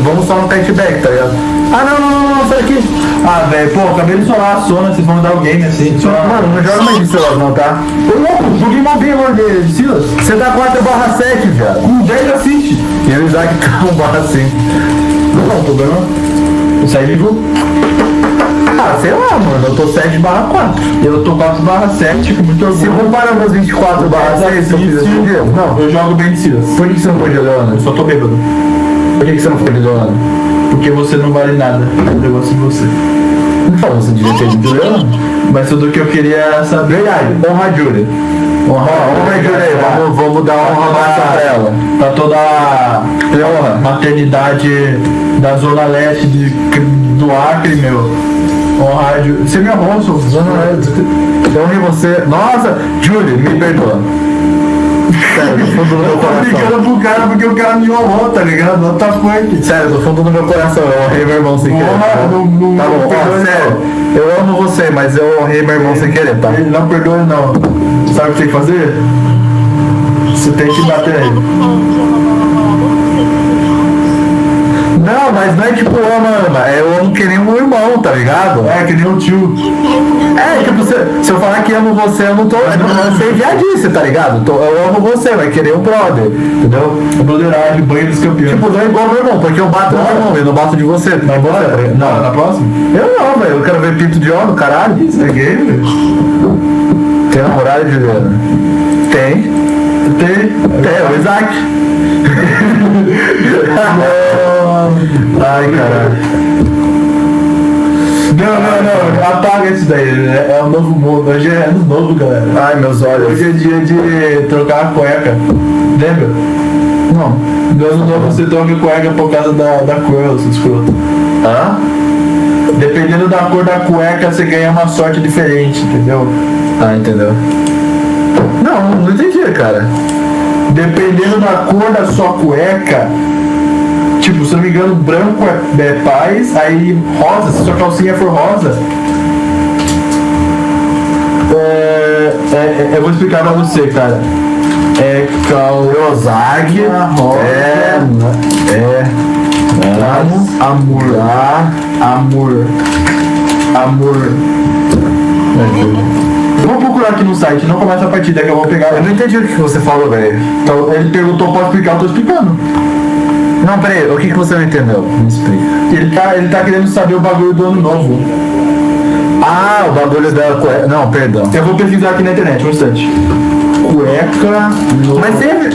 vamos só no kiteback, tá ligado? Ah, não, sai daqui. Ah, velho, pô, acabei de solar a Sona, vocês vão dar o game assim. Mano, não joga mais de celular não, tá? Ô louco, joguei mal bem agora de Silas. Você tá 4/7, viado. Com 10 assiste. E o Isaac tá 1/5. Não, problema. Eu saí vivo. Ah, sei lá, mano, eu tô 7/4. Eu tô 4/7, com muito Se orgulho. comparar meus 24/6 que eu fiz esse dia, não. Eu jogo bem de Silas. Por que você não foi de Leona? Eu só tô bêbado. Por que você não foi de Leona? Porque você não vale nada. Eu gosto de você. Então, você devia ter ido de Leona. Mas tudo que eu queria saber. Verdade, honra a Júlia. Honra a Júlia aí, vamos dar uma honra pra ela. Pra toda a Honra. maternidade da Zona Leste do Acre, meu. Honra a Júlia. Você me honrou, sou Zona Leste. Eu honrei você. Nossa, Júlia, me perdoa. Sério, do fundo do meu Eu tô coração. brigando pro cara porque o cara me honrou, tá ligado? Não tá forte. Sério, do fundo do meu coração, eu honrei meu irmão sem querer. Honra, Tá não bom, perdoa ó, ele, sério. Eu amo você, mas eu honrei meu irmão sem querer, tá? Ele não perdoa ele, não. Sabe o que tem que fazer? Você tem que bater nele. Não, mas não é tipo ama, é eu amo que nem um irmão, tá ligado? É, que nem o tio. É, tipo, se eu falar que amo você, eu não tô. Eu não sei viadice, tá ligado? Eu amo você, vai querer o brother, entendeu? A broderagem, banho dos campeões. Tipo, não é igual meu irmão, porque eu bato no meu irmão, eu não bato de você. Na bola? Não, Na próxima? eu não, velho. Eu quero ver pinto de homem, caralho. Isso é gay, velho? Tem namorada, Juliana? Tem. Tem. O Isaac. Ai, caralho. Não. Apaga isso daí. É um novo mundo. Hoje é ano novo, galera. Ai, meus olhos. Hoje é dia de trocar a cueca. Lembra? Não. No ano novo você troca a cueca por causa da cor, seu escroto. Hã? Dependendo da cor da cueca, você ganha uma sorte diferente, entendeu? Ah, entendeu. Não entendi, cara. Dependendo da cor da sua cueca, tipo, se eu não me engano, branco é paz, aí rosa, se sua calcinha for rosa, eu vou explicar pra você, cara. É Ozag. rosa, amor. Vamos procurar aqui no site, não começa a partida que eu vou pegar. Eu não entendi o que você falou, velho. Então, ele perguntou, pode explicar? Eu tô explicando. Não, peraí, o que você não entendeu? Me explica. Ele tá querendo saber o bagulho do ano novo. Ah, o bagulho da cueca. Não, perdão. Eu vou pesquisar aqui na internet, um instante. Cueca no... Mas sempre.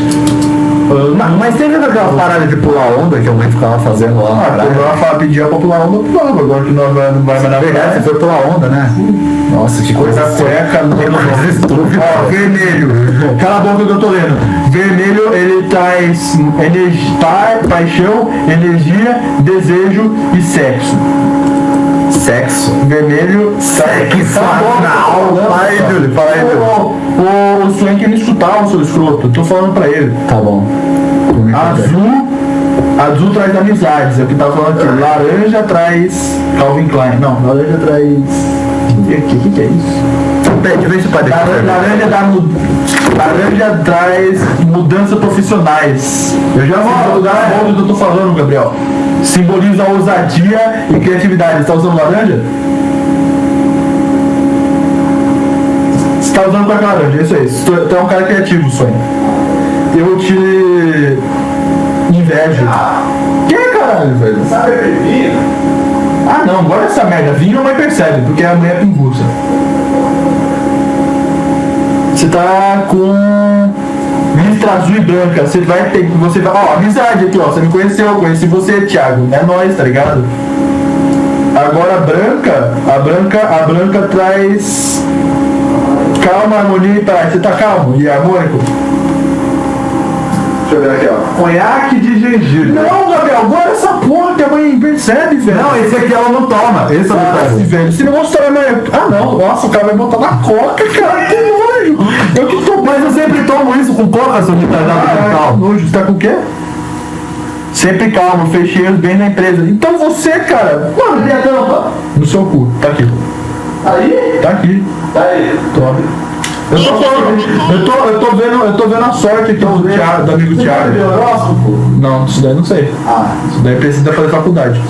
Mas teve aquela parada de pular onda que a mãe ficava fazendo lá na praia. Quando ela fala, pedia pra pular onda, eu pulava. Agora que não vai mais na Você praia. foi pular onda, né? Nossa, que coisa Coisa cueca, coisa estúpida. Ó, vermelho. Cala a boca que eu tô lendo. Vermelho, ele traz paixão, energia, desejo e sexo. Sexo. Vermelho, Sexo anal. Fala aí, Júlio, fala aí, Júlio. O Swank não escutava, seu escroto. Eu tô falando pra ele. Tá bom. Azul traz amizades, é o que tava falando aqui. Laranja traz Calvin Klein. Não, laranja traz. O que é isso? Pede, vê se pode. Laranja traz mudanças profissionais. Eu já vou lugar onde eu tô falando, Gabriel. Simboliza ousadia e criatividade. Você tá usando laranja? Você tá usando com a laranja, é isso aí. Tu é um cara criativo, sonho. Eu te invejo. Que caralho, velho? Sabe bebida? Ah não, agora essa merda. Vinho a mãe percebe, porque a mãe é pinguça. Você tá com listra azul e branca. Você vai ter. Você vai. Ó, amizade aqui, ó. Você me conheceu, eu conheci você, Thiago. É nóis, tá ligado? Agora a branca traz calma, harmonia e paz. Você tá calmo e harmônico? Deixa eu ver aqui, ó. Conhaque de gengibre. Não, Gabriel, agora essa porra que a mãe percebe, velho. Não, esse aqui ela não toma. Esse eu não tomo. Velho, se não mostrar a mãe. Ah não, nossa, o cara vai botar na coca, cara. Que nojo. Eu que tô. Mas eu sempre tomo isso com coca, seu retardado mental. Nojo, você tá com o quê? Sempre calmo, fechei bem na empresa. Então você, cara. Mano, tem a tampa. No seu cu, tá aqui. Aí? Tá aqui. Aí. Tome. Eu tô vendo a sorte aqui do Thiago, do amigo Thiago. Não, isso daí não sei. Isso daí precisa fazer faculdade.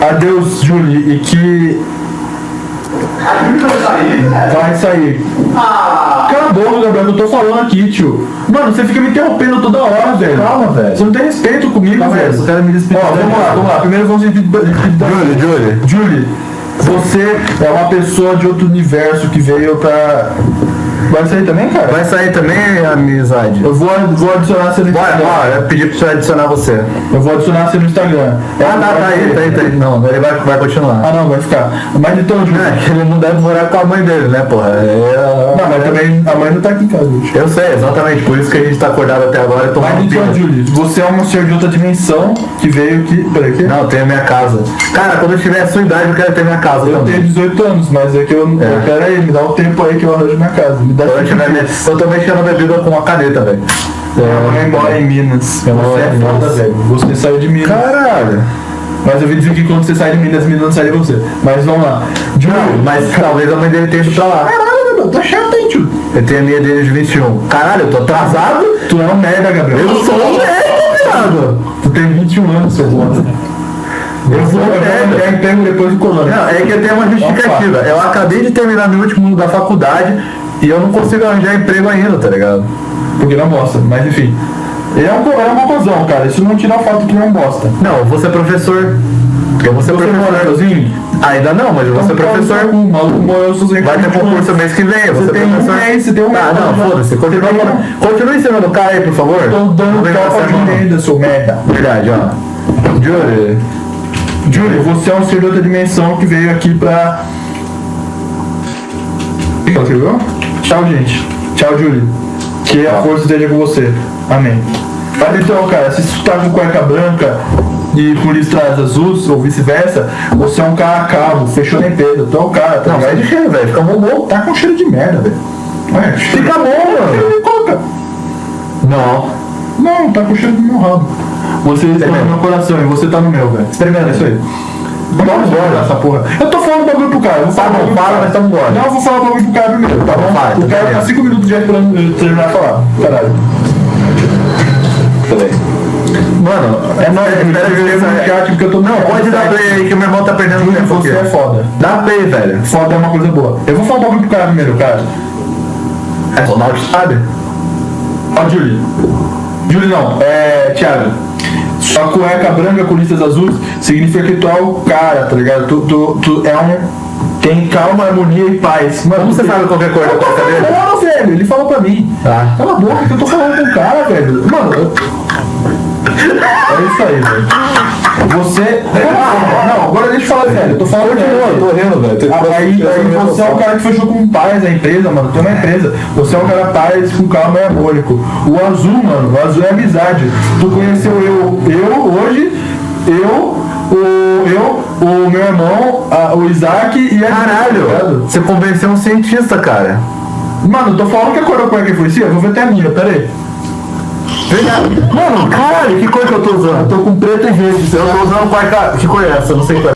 Adeus, Julie, e que A Júlia vai sair, né? vai sair. Cala a boca, Gabriel, eu tô falando aqui, tio. Mano, você fica me interrompendo toda hora, velho. Calma, velho. Você não tem respeito comigo, velho. Você quer me despedir? Ó, vamos lá. Primeiro vamos Julie. Julie, você é uma pessoa de outro universo que veio pra... Vai sair também, cara? Vai sair também, amizade? Eu vou adicionar você no Instagram. Bora, eu pedi pra você adicionar você. Eu vou adicionar você no Instagram. Tá aí. Não, ele vai continuar. Ah, não, vai ficar. Mas então, Julie... É, que ele não deve morar com a mãe dele, né, porra? Não, mas também a mãe não tá aqui em casa, gente. Eu sei, exatamente, por isso que a gente tá acordado até agora e tomando Mas então, pinga. Julie, você é um ser de outra dimensão que veio aqui... Peraí, que? Não, eu tenho minha casa. Cara, quando eu tiver a sua idade, eu quero ter minha casa Eu também. tenho 18 anos, mas é que eu... Pera aí, me dá um tempo aí que eu arranjo minha casa. Me dá Quando eu 5 tiver dias. eu tô mexendo a bebida com uma caneta, velho. Minha mãe mora em Minas. Eu Você moro é em foda, Minas. velho. Você saiu de Minas. Caralho. Mas eu ouvi dizer que quando você sai de Minas, Minas não sai de você. Mas vamos lá. Não, mas talvez a mãe dele tenha ido pra lá. Caralho, meu, tá chato, hein, tio? Eu tenho a minha dele de 21. Caralho, eu tô atrasado? Tu é um merda, Gabriel. Eu sou um merda, viado. Tu tem 21 anos, seu bosta. Eu vou pegar emprego depois do colônia. Não, é que eu tenho uma justificativa. Eu acabei de terminar meu último ano da faculdade e eu não consigo arranjar emprego ainda, tá ligado? Porque não bosta, mas enfim. Ele é um cocôzão, cara. Isso não tira o fato que ele é um bosta. Não, eu vou ser professor. Eu vou ser Você mora professor. sozinho? Ainda não, mas eu vou ser professor. O maluco morou sozinho. Vai ter concurso mês que vem, eu vou Você ser tem um professor. mês, você tem um mês. Ah, não, foda-se. Continua ensinando o cara aí, por favor. Tô dando Vamos ver topa se de você é ainda, seu merda. verdade, ó. Júlio, você é um ser de outra dimensão que veio aqui pra... O que ela escreveu? Tchau, gente. Tchau, Júlio. Que a força esteja com você. Amém. Mas então, cara, se tu tá com cueca branca e com listras azuis, ou vice-versa, você é um cara calmo, fechou na empresa. Tu é um cara, tá Não, sai ligado? de cheiro, velho. Fica bom. Tá com cheiro de merda, velho. Ué, Fica bom, mano. cheiro de coca. Não. Não, tá com cheiro do meu rabo. Você está no meu coração e você tá no meu, velho. Experimenta isso aí. Vamos embora essa porra. Eu tô falando bagulho pro cara. Eu vou falar Tá bom, bagulho pro fala, cara. mas tamo embora. Não, eu vou falar bagulho pro cara primeiro, tá bom? Vai, O cara beleza. tá 5 minutos já esperando eu terminar de falar. Caralho. Mano, É nóis, eu espera escrevo no chat porque eu tô... Não, pode dar play aí que o meu irmão tá perdendo Júlio, tempo você é aqui. foda. Dá play, velho. Foda é uma coisa boa. Eu vou falar bagulho pro cara primeiro, cara. É Ronaldo, sabe? Ó, Júlio. Júlio não, Thiago. Sua cueca branca com listas azuis significa que tu é o cara, tá ligado? Tu é um tem calma, harmonia e paz. Mano, Como você sabe qual é a cor da cueca dele? Não, velho, ele falou pra mim. Ah. Cala a boca que eu tô falando com o cara, velho. Mano, é isso aí, velho. Você. Não, agora deixa eu falar sério. Eu tô falando sério. Tô rindo, velho. Aí você é o cara que fechou com paz a empresa, mano. Tem uma empresa. Você é um cara paz, com calma e harmônico. O azul, mano, o azul é amizade. Tu conheceu eu hoje, o meu irmão, o Isaac e a Caralho, você convenceu um cientista, cara. Mano, tô falando que a cor da cueca influencia, eu vou ver até a minha, pera aí. Mano, caralho, que cor que eu tô usando? Eu tô com preto e verde. Eu tô usando cueca. Que cor é essa? Eu não sei qual é.